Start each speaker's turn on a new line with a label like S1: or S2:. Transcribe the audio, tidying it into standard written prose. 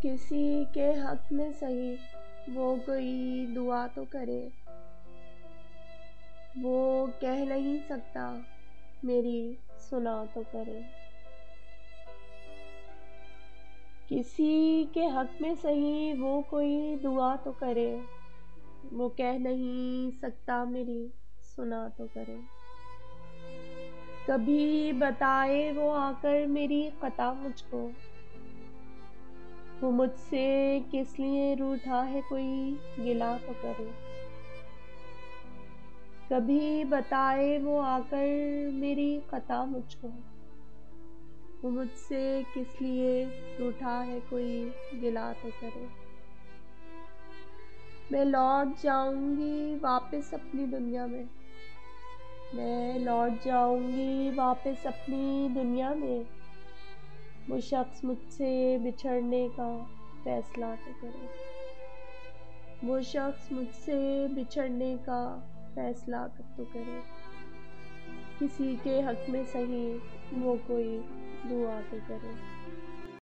S1: किसी के हक में सही वो कोई दुआ तो करे, वो कह नहीं सकता मेरी सुना तो करे। किसी के हक में सही वो कोई दुआ तो करे, वो कह नहीं सकता मेरी सुना तो करे। कभी बताए वो आकर मेरी खता मुझको, वो मुझसे किस लिए रूठा है कोई गिला तो करे। कभी बताए वो आकर मेरी खता मुझको, वो मुझसे किस लिए रूठा है कोई गिला तो करे। मैं लौट जाऊंगी वापस अपनी दुनिया में, मैं लौट जाऊंगी वापस अपनी दुनिया में, वो शख्स मुझसे बिछड़ने का फैसला तो करे। वो शख्स मुझसे बिछड़ने का फैसला तो करे। किसी के हक में सही वो कोई दुआ तो करे।